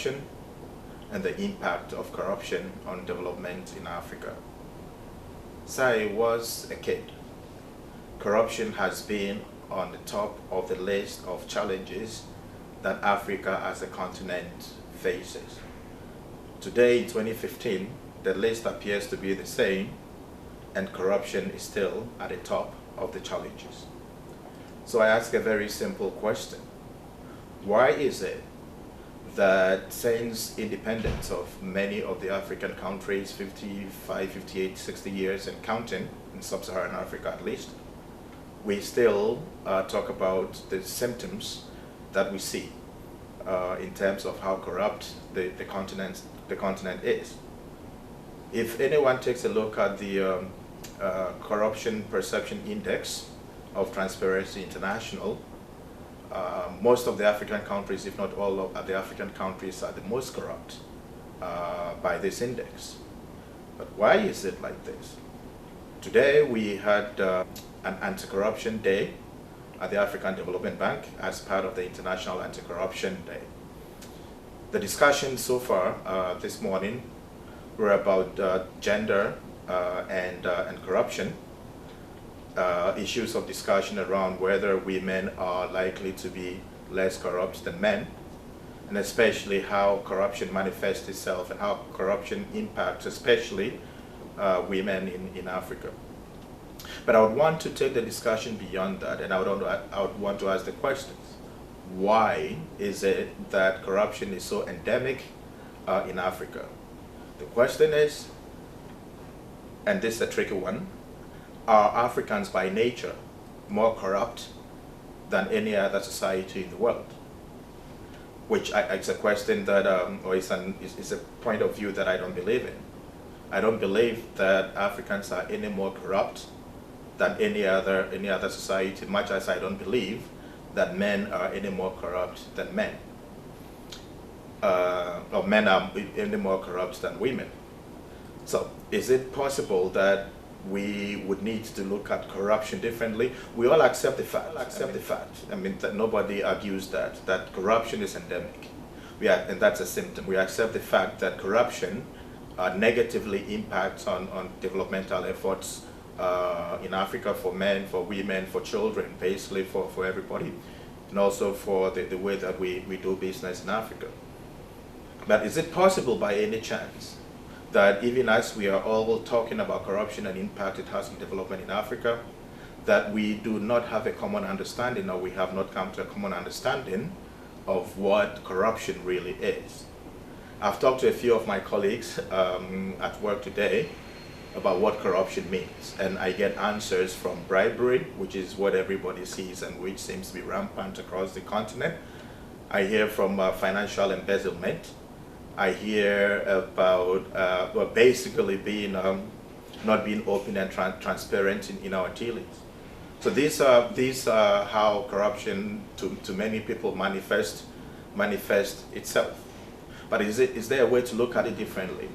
corruption and the impact of corruption on development in Africa. Since I was a kid, corruption has been on the top of the list of challenges that Africa as a continent faces. Today, in 2015, the list appears to be the same, and corruption is still at the top of the challenges. So I ask a very simple question. Why is it that since independence of many of the African countries, 55, 58, 60 years and counting, in sub-Saharan Africa at least, we still talk about the symptoms that we see in terms of how corrupt the continent is? If anyone takes a look at the Corruption Perception Index of Transparency International, most of the African countries, if not all of the African countries, are the most corrupt by this index. But why is it like this? Today we had an anti-corruption day at the African Development Bank as part of the International Anti-Corruption Day. The discussions so far this morning were about gender and corruption, issues of discussion around whether women are likely to be less corrupt than men, and especially how corruption manifests itself and how corruption impacts especially women in Africa. But I would want to take the discussion beyond that, and I would want to ask the questions. Why is it that corruption is so endemic in Africa? The question is, and this is a tricky one, are Africans by nature more corrupt than any other society in the world? Which it's a question that, or it's a point of view that I don't believe in. I don't believe that Africans are any more corrupt than any other society, much as I don't believe that men are any more corrupt than men. Or men are any more corrupt than women. So, is it possible that we would need to look at corruption differently? We all accept the fact. I mean, that nobody argues that corruption is endemic. And that's a symptom. We accept the fact that corruption negatively impacts on developmental efforts in Africa for men, for women, for children, basically for everybody, and also for the way that we do business in Africa. But is it possible by any chance that even as we are all talking about corruption and impact it has on development in Africa, that we do not have a common understanding, or we have not come to a common understanding of what corruption really is? I've talked to a few of my colleagues at work today about what corruption means, and I get answers from bribery, which is what everybody sees and which seems to be rampant across the continent. I hear from financial embezzlement. I hear about basically being not being open and transparent in our dealings. So these are how corruption to many people manifest itself. But is there a way to look at it differently?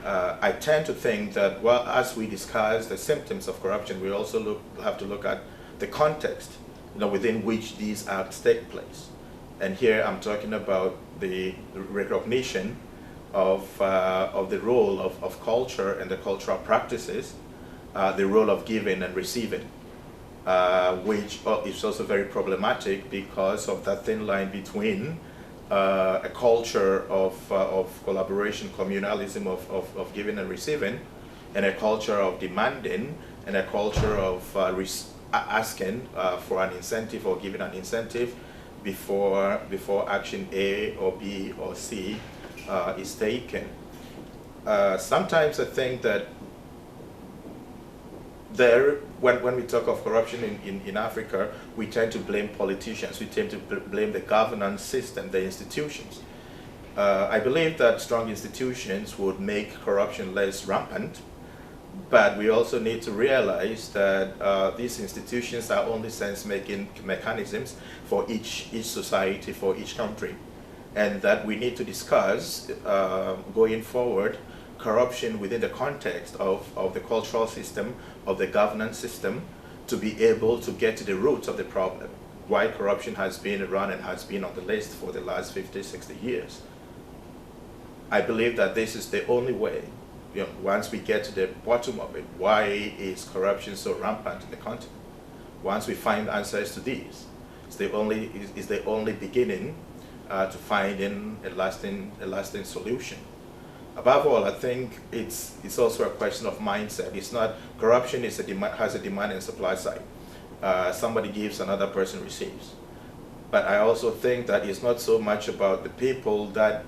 I tend to think that, well, as we discuss the symptoms of corruption, we also have to look at the context, within which these acts take place. And here I'm talking about the recognition of the role of culture and the cultural practices, the role of giving and receiving, which is also very problematic because of that thin line between a culture of collaboration, communalism, of giving and receiving, and a culture of demanding, and a culture of asking for an incentive or giving an incentive before action A or B or C is taken. Sometimes I think that when we talk of corruption in Africa, we tend to blame politicians, we tend to blame the governance system, the institutions. I believe that strong institutions would make corruption less rampant, but we also need to realize that these institutions are only sense-making mechanisms for each society, for each country, and that we need to discuss going forward corruption within the context of the cultural system, of the governance system, to be able to get to the roots of the problem. Why corruption has been around and has been on the list for the last 50, 60 years. I believe that this is the only way, once we get to the bottom of it, why is corruption so rampant in the continent? Once we find answers to these, it's the only beginning to finding a lasting solution. Above all, I think it's also a question of mindset. It's not corruption has a demand and supply side. Somebody gives, another person receives. But I also think that it's not so much about the people that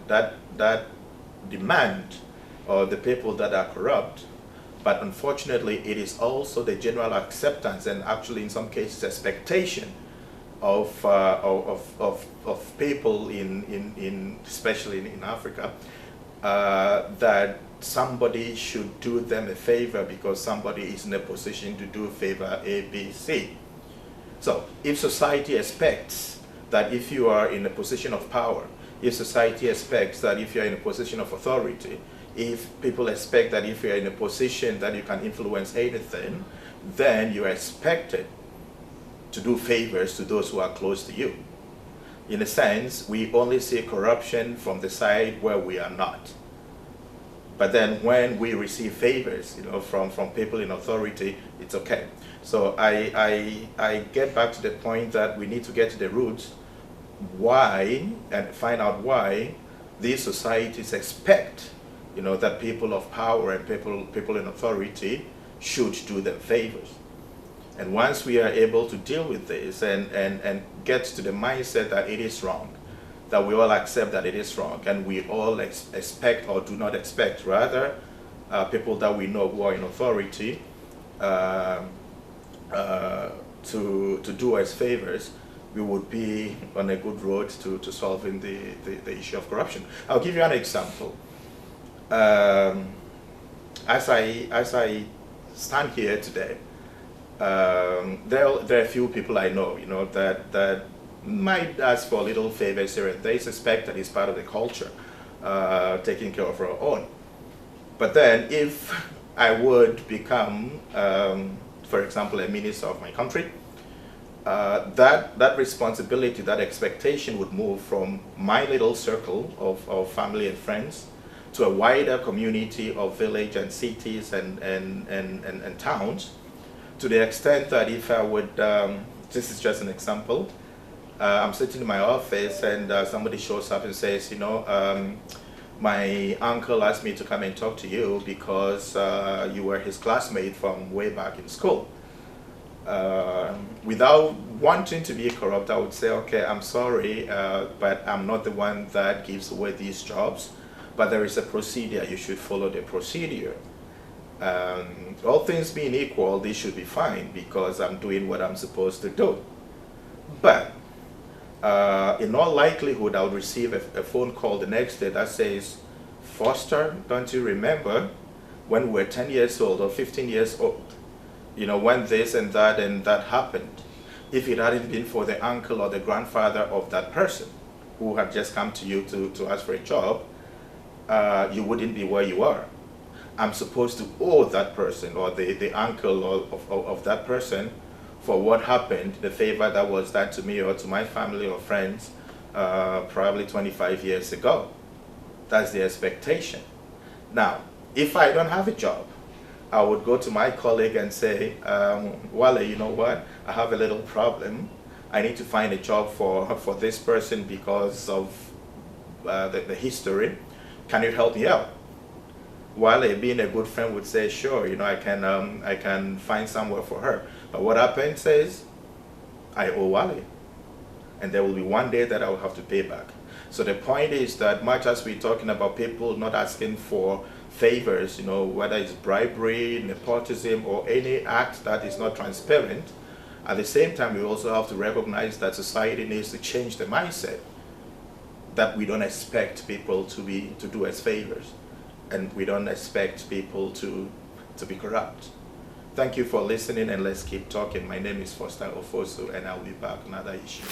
demand or the people that are corrupt, but unfortunately it is also the general acceptance and actually in some cases expectation of people especially in Africa, that somebody should do them a favor because somebody is in a position to do favor A, B, C. So if society expects that if you are in a position of power, if society expects that if you're in a position of authority, if people expect that if you're in a position that you can influence anything, then you're expected to do favors to those who are close to you. In a sense, we only see corruption from the side where we are not. But then when we receive favors, from people in authority, it's okay. So I get back to the point that we need to get to the roots, why, and find out why these societies expect, that people of power and people in authority should do them favors. And once we are able to deal with this and get to the mindset that it is wrong, that we all accept that it is wrong, and we all expect, or do not expect rather, people that we know who are in authority to do us favors, we would be on a good road to solving the issue of corruption. I'll give you an example. As I stand here today, there are a few people I know, that might ask for little favors here and they suspect that it's part of the culture, taking care of our own. But then if I would become, for example, a minister of my country, that responsibility, that expectation would move from my little circle of family and friends to a wider community of village and cities and towns, to the extent that if I would, this is just an example, I'm sitting in my office and somebody shows up and says, my uncle asked me to come and talk to you because you were his classmate from way back in school. Without wanting to be corrupt, I would say, okay, I'm sorry, but I'm not the one that gives away these jobs, but there is a procedure, you should follow the procedure. All things being equal, this should be fine because I'm doing what I'm supposed to do. But in all likelihood, I would receive a phone call the next day that says, Foster, don't you remember when we were 10 years old or 15 years old? When this and that happened. If it hadn't been for the uncle or the grandfather of that person who had just come to you to ask for a job, you wouldn't be where you are. I'm supposed to owe that person or the uncle of that person for what happened, the favor that was done to me or to my family or friends probably 25 years ago. That's the expectation. Now, if I don't have a job, I would go to my colleague and say, Wale, you know what? I have a little problem. I need to find a job for this person because of the history. Can you help me out? Wale, being a good friend, would say, sure, I can find somewhere for her. But what happens is, I owe Wale. And there will be one day that I will have to pay back. So the point is that much as we're talking about people not asking for favors, whether it's bribery, nepotism, or any act that is not transparent, at the same time, we also have to recognize that society needs to change the mindset that we don't expect people to do us favors, and we don't expect people to be corrupt. Thank you for listening, and let's keep talking. My name is Foster Ofosu, and I'll be back another issue.